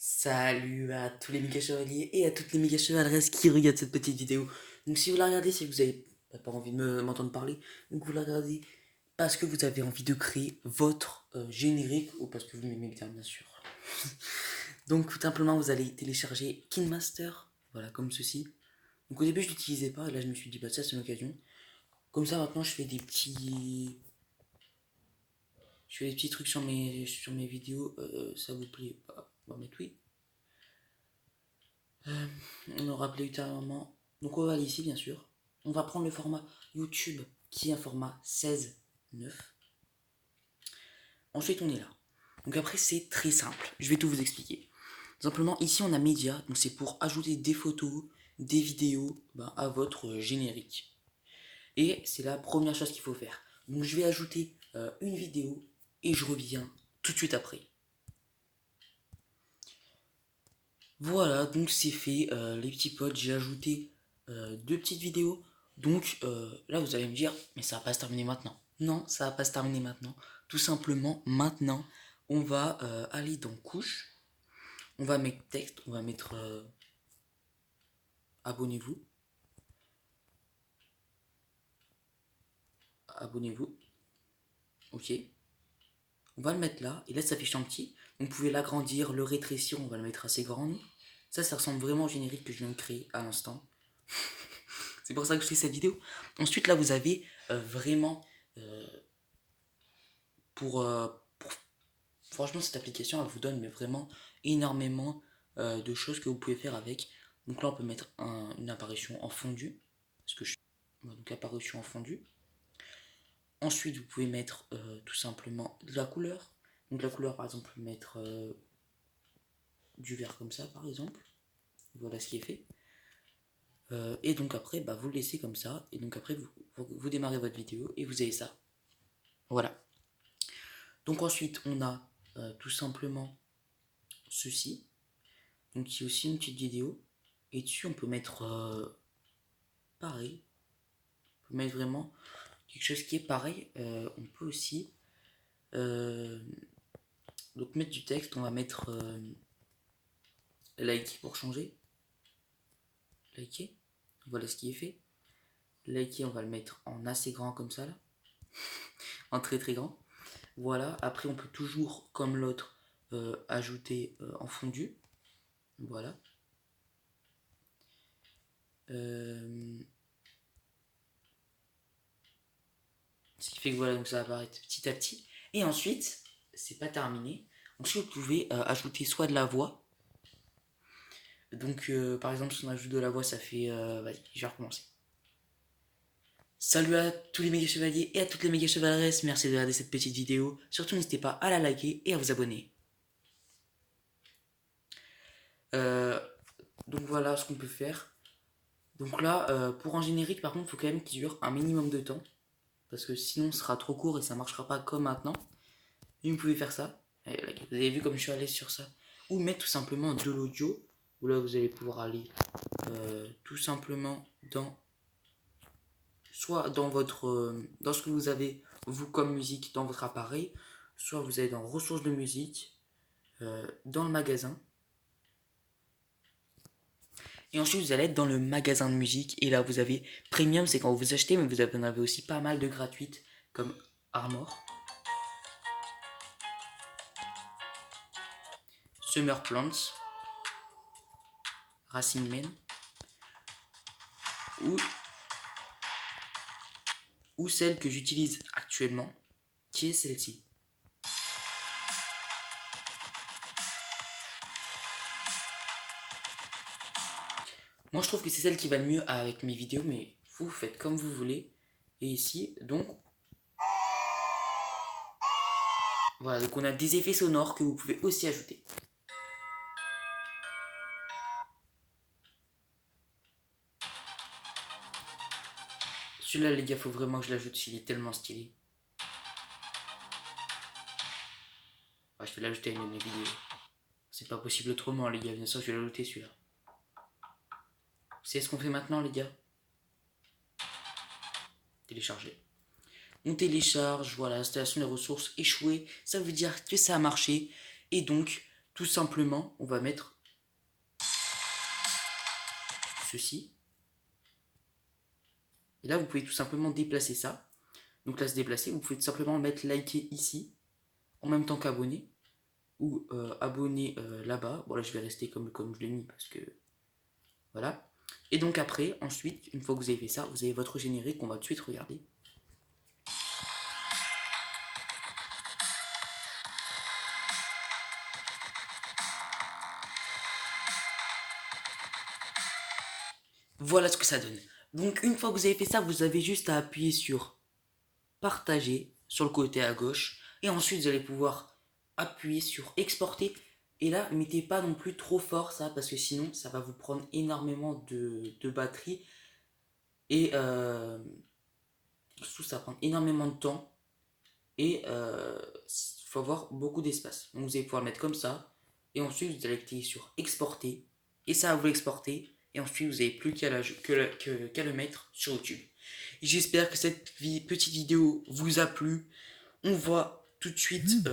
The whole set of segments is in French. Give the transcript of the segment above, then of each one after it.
Salut à tous les méga chevaliers et à toutes les méga chevaleresses qui regardent cette petite vidéo. Donc si vous la regardez, si vous avez pas envie de m'entendre parler, donc vous la regardez parce que vous avez envie de créer votre générique ou parce que vous m'aimez bien sûr. Donc tout simplement vous allez télécharger KineMaster, voilà comme ceci. Donc au début je l'utilisais pas et là je me suis dit bah ça c'est une occasion. Comme ça maintenant je fais des petits trucs sur mes vidéos, ça vous plaît, bah, on va mettre oui. On aura appelé ultérieurement. Donc on va aller ici bien sûr. On va prendre le format YouTube qui est un format 16:9. Ensuite on est là. Donc après c'est très simple. Je vais tout vous expliquer. Simplement ici on a média. Donc c'est pour ajouter des photos, des vidéos à votre générique. Et c'est la première chose qu'il faut faire. Donc je vais ajouter une vidéo et je reviens tout de suite après. Voilà, donc c'est fait, les petits potes, j'ai ajouté deux petites vidéos. Donc là, vous allez me dire, mais ça va pas se terminer maintenant. Non, ça va pas se terminer maintenant. Tout simplement, maintenant, on va aller dans couche. On va mettre texte, on va mettre abonnez-vous. Abonnez-vous. Ok. On va le mettre là, et là, ça s'affiche en petit. Vous pouvez l'agrandir, le rétrécir, on va le mettre assez grand. Ça ressemble vraiment au générique que je viens de créer à l'instant. C'est pour ça que je fais cette vidéo. Ensuite, là, vous avez vraiment euh, pour. Franchement, cette application, elle vous donne mais vraiment énormément de choses que vous pouvez faire avec. Donc là, on peut mettre une apparition en fondu. Parce que je... Donc, apparition en fondu. Ensuite, vous pouvez mettre tout simplement de la couleur. Donc, la couleur, par exemple, mettre du vert comme ça, par exemple. Voilà ce qui est fait. Et donc après, vous le laissez comme ça. Et donc après, vous démarrez votre vidéo et vous avez ça. Voilà. Donc ensuite, on a tout simplement ceci. Donc il y a aussi une petite vidéo. Et dessus, on peut mettre pareil. On peut mettre vraiment quelque chose qui est pareil. On peut aussi euh, donc mettre du texte. On va mettre liker pour changer. Liker. Voilà ce qui est fait. Liker, on va le mettre en assez grand comme ça là. En très très grand. Voilà. Après, on peut toujours, comme l'autre, ajouter en fondu. Voilà. Ce qui fait que voilà, donc ça va apparaître petit à petit. Et ensuite, c'est pas terminé. Ensuite, vous pouvez ajouter soit de la voix. Donc, par exemple, si on ajoute de la voix, ça fait. Vas-y, je vais recommencer. Salut à tous les méga chevaliers et à toutes les méga chevaleresses. Merci de regarder cette petite vidéo. Surtout, n'hésitez pas à la liker et à vous abonner. Euh, donc, voilà ce qu'on peut faire. Donc là, pour un générique, par contre, il faut quand même qu'il dure un minimum de temps. Parce que sinon, ce sera trop court et ça marchera pas comme maintenant. Et vous pouvez faire ça. Et là, vous avez vu comme je suis allé sur ça. Ou mettre tout simplement de l'audio. Où là, vous allez pouvoir aller tout simplement dans. Soit dans votre. Dans ce que vous avez, vous, comme musique dans votre appareil. Soit vous allez dans ressources de musique. Dans le magasin. Et ensuite, vous allez être dans le magasin de musique. Et là, vous avez Premium, c'est quand vous achetez, mais vous en avez aussi pas mal de gratuites. Comme Armor. Summer Plants. Racine Men. Ou celle que j'utilise actuellement, qui est celle-ci. Moi je trouve que c'est celle qui va le mieux avec mes vidéos, mais vous faites comme vous voulez. Et ici, donc, voilà, donc on a des effets sonores que vous pouvez aussi ajouter. Celui-là les gars, faut vraiment que je l'ajoute, il est tellement stylé. Je vais l'ajouter à une de mes vidéos. C'est pas possible autrement les gars, bien sûr je vais l'ajouter celui-là. Vous savez ce qu'on fait maintenant les gars? Télécharger. On télécharge, voilà, installation des ressources échouée, ça veut dire que ça a marché. Et donc, tout simplement, on va mettre ceci. Et là, vous pouvez tout simplement déplacer ça. Donc là, se déplacer, vous pouvez tout simplement mettre liker ici, en même temps qu'abonner, ou abonner là-bas. Bon, là, je vais rester comme je l'ai mis, parce que voilà. Et donc après, ensuite, une fois que vous avez fait ça, vous avez votre générique qu'on va tout de suite regarder. Voilà ce que ça donne. Donc une fois que vous avez fait ça, vous avez juste à appuyer sur partager sur le côté à gauche. Et ensuite, vous allez pouvoir appuyer sur exporter. Et là, mettez pas non plus trop fort ça, parce que sinon, ça va vous prendre énormément de batterie. Et surtout, ça va prendre énormément de temps. Et il faut avoir beaucoup d'espace. Donc vous allez pouvoir le mettre comme ça. Et ensuite, vous allez cliquer sur exporter. Et ça va vous l'exporter. Et ensuite, vous n'avez plus qu'à le mettre sur YouTube. J'espère que cette petite vidéo vous a plu. On va tout de suite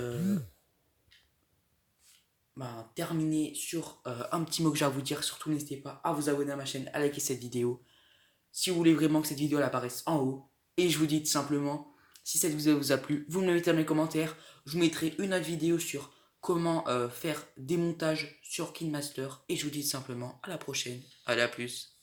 terminer sur un petit mot que j'ai à vous dire. Surtout, n'hésitez pas à vous abonner à ma chaîne, à liker cette vidéo. Si vous voulez vraiment que cette vidéo elle apparaisse en haut. Et je vous dis tout simplement, si cette vidéo vous a plu, vous me le mettez dans les commentaires. Je vous mettrai une autre vidéo sur comment faire des montages sur KineMaster. Et je vous dis tout simplement à la prochaine. Allez, à plus.